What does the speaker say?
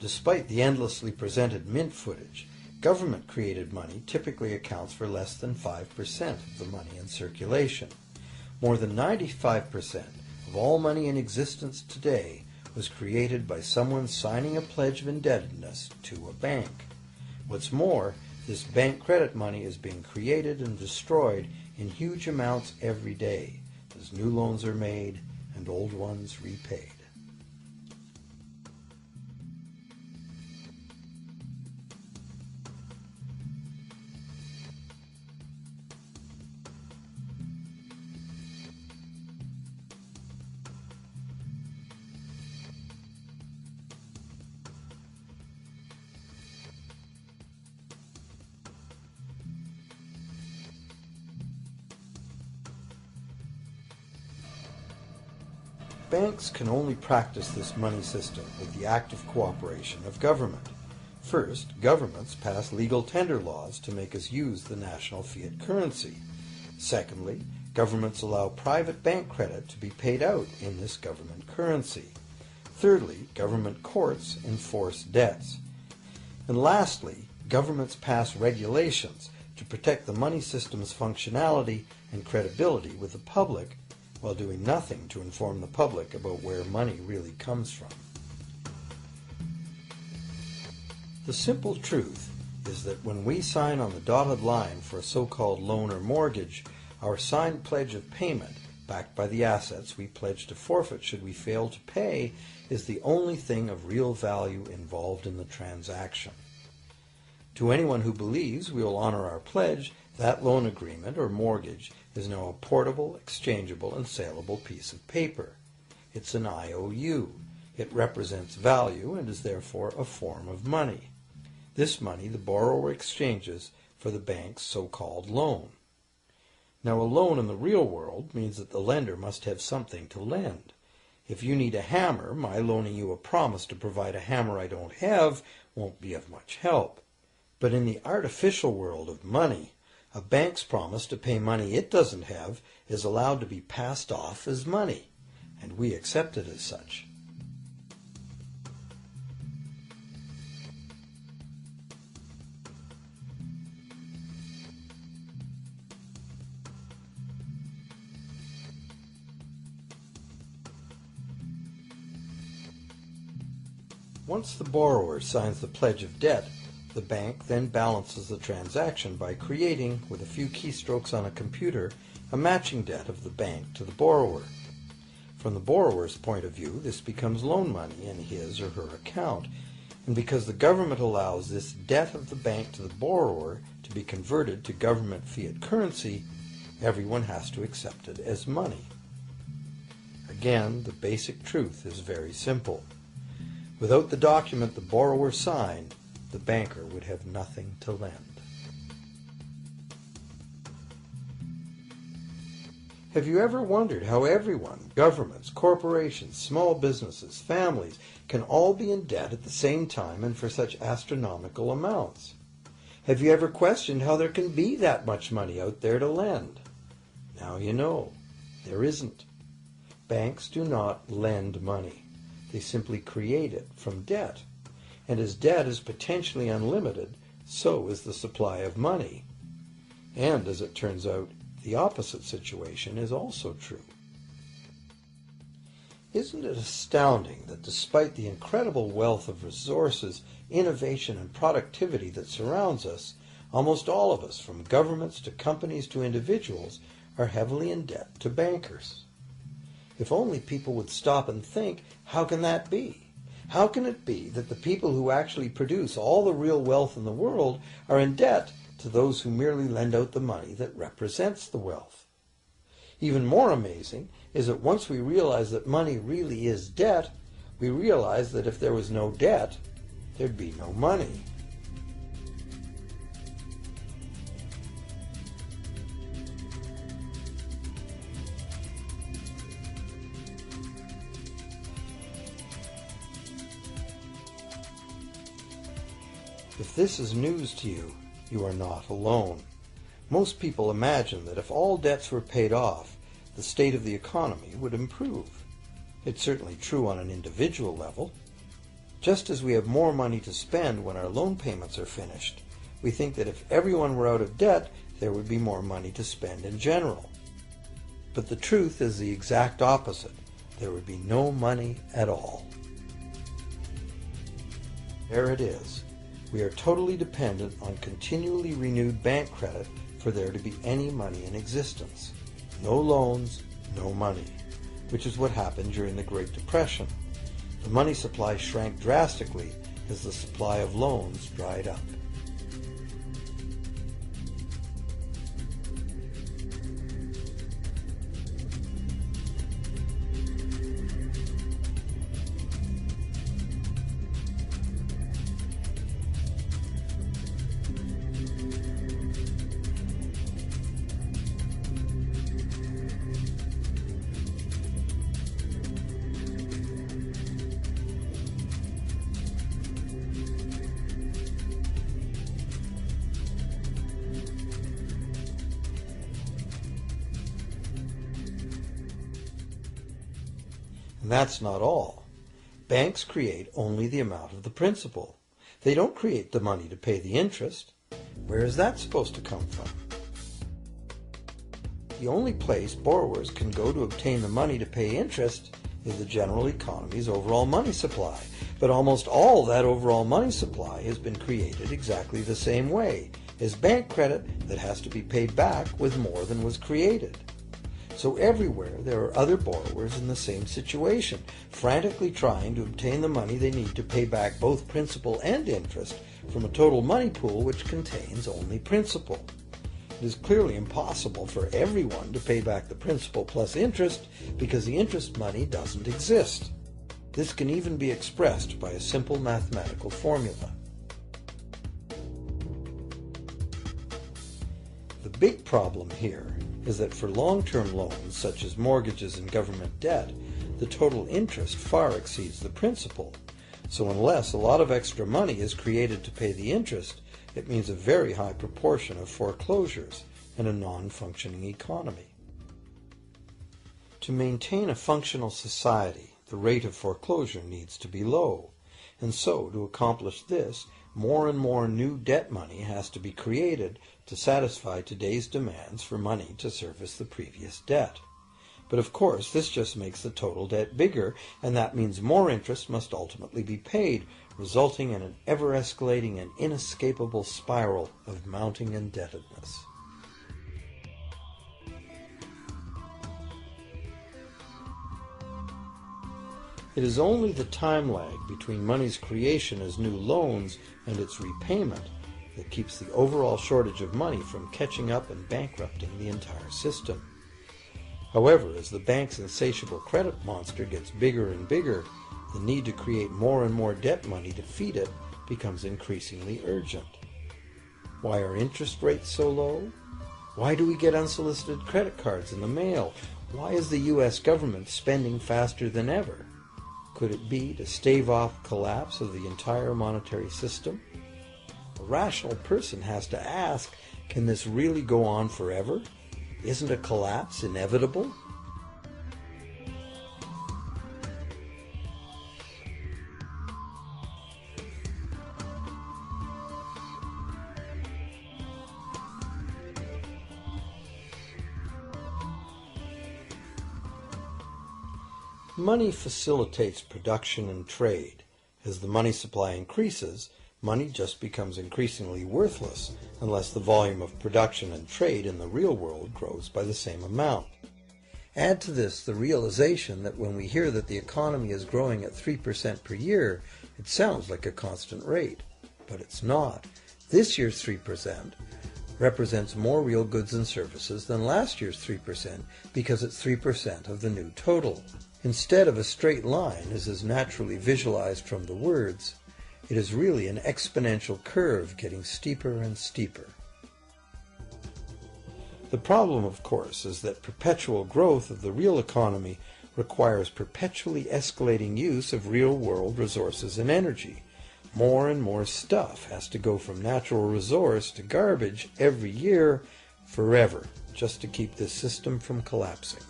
Despite the endlessly presented mint footage, government-created money typically accounts for less than 5% of the money in circulation. More than 95% of all money in existence today was created by someone signing a pledge of indebtedness to a bank. What's more, this bank credit money is being created and destroyed in huge amounts every day as new loans are made and old ones repaid. Banks can only practice this money system with the active cooperation of government. First, governments pass legal tender laws to make us use the national fiat currency. Secondly, governments allow private bank credit to be paid out in this government currency. Thirdly, government courts enforce debts. And lastly, governments pass regulations to protect the money system's functionality and credibility with the public, while doing nothing to inform the public about where money really comes from. The simple truth is that when we sign on the dotted line for a so-called loan or mortgage, our signed pledge of payment, backed by the assets we pledge to forfeit should we fail to pay, is the only thing of real value involved in the transaction. To anyone who believes we will honor our pledge, that loan agreement or mortgage is now a portable, exchangeable, and saleable piece of paper. It's an IOU. It represents value and is therefore a form of money. This money the borrower exchanges for the bank's so-called loan. Now, a loan in the real world means that the lender must have something to lend. If you need a hammer, my loaning you a promise to provide a hammer I don't have won't be of much help. But in the artificial world of money, a bank's promise to pay money it doesn't have is allowed to be passed off as money, and we accept it as such. Once the borrower signs the pledge of debt, the bank then balances the transaction by creating, with a few keystrokes on a computer, a matching debt of the bank to the borrower. From the borrower's point of view, this becomes loan money in his or her account, and because the government allows this debt of the bank to the borrower to be converted to government fiat currency, everyone has to accept it as money. Again, the basic truth is very simple. Without the document the borrower signed, the banker would have nothing to lend. Have you ever wondered how everyone, governments, corporations, small businesses, families, can all be in debt at the same time and for such astronomical amounts? Have you ever questioned how there can be that much money out there to lend? Now you know. There isn't. Banks do not lend money. They simply create it from debt. And as debt is potentially unlimited, so is the supply of money. And as it turns out, the opposite situation is also true. Isn't it astounding that despite the incredible wealth of resources, innovation, and productivity that surrounds us, almost all of us, from governments to companies to individuals, are heavily in debt to bankers? If only people would stop and think, how can that be? How can it be that the people who actually produce all the real wealth in the world are in debt to those who merely lend out the money that represents the wealth? Even more amazing is that once we realize that money really is debt, we realize that if there was no debt, there'd be no money. If this is news to you, you are not alone. Most people imagine that if all debts were paid off, the state of the economy would improve. It's certainly true on an individual level. Just as we have more money to spend when our loan payments are finished, we think that if everyone were out of debt, there would be more money to spend in general. But the truth is the exact opposite. There would be no money at all. There it is. We are totally dependent on continually renewed bank credit for there to be any money in existence. No loans, no money, which is what happened during the Great Depression. The money supply shrank drastically as the supply of loans dried up. And that's not all. Banks create only the amount of the principal. They don't create the money to pay the interest. Where is that supposed to come from? The only place borrowers can go to obtain the money to pay interest is the general economy's overall money supply. But almost all that overall money supply has been created exactly the same way as bank credit that has to be paid back with more than was created. So everywhere there are other borrowers in the same situation, frantically trying to obtain the money they need to pay back both principal and interest from a total money pool which contains only principal. It is clearly impossible for everyone to pay back the principal plus interest because the interest money doesn't exist. This can even be expressed by a simple mathematical formula. The big problem here is that for long-term loans, such as mortgages and government debt, the total interest far exceeds the principal. So unless a lot of extra money is created to pay the interest, it means a very high proportion of foreclosures and a non-functioning economy. To maintain a functional society, the rate of foreclosure needs to be low. And so, to accomplish this, more and more new debt money has to be created to satisfy today's demands for money to service the previous debt. But of course, this just makes the total debt bigger, and that means more interest must ultimately be paid, resulting in an ever-escalating and inescapable spiral of mounting indebtedness. It is only the time lag between money's creation as new loans and its repayment that keeps the overall shortage of money from catching up and bankrupting the entire system. However, as the bank's insatiable credit monster gets bigger and bigger, the need to create more and more debt money to feed it becomes increasingly urgent. Why are interest rates so low? Why do we get unsolicited credit cards in the mail? Why is the U.S. government spending faster than ever? Could it be to stave off collapse of the entire monetary system? A rational person has to ask, can this really go on forever? Isn't a collapse inevitable? Money facilitates production and trade. As the money supply increases, money just becomes increasingly worthless unless the volume of production and trade in the real world grows by the same amount. Add to this the realization that when we hear that the economy is growing at 3% per year, it sounds like a constant rate, but it's not. This year's 3% represents more real goods and services than last year's 3% because it's 3% of the new total. Instead of a straight line, as is naturally visualized from the words, it is really an exponential curve getting steeper and steeper. The problem, of course, is that perpetual growth of the real economy requires perpetually escalating use of real-world resources and energy. More and more stuff has to go from natural resource to garbage every year, forever, just to keep this system from collapsing.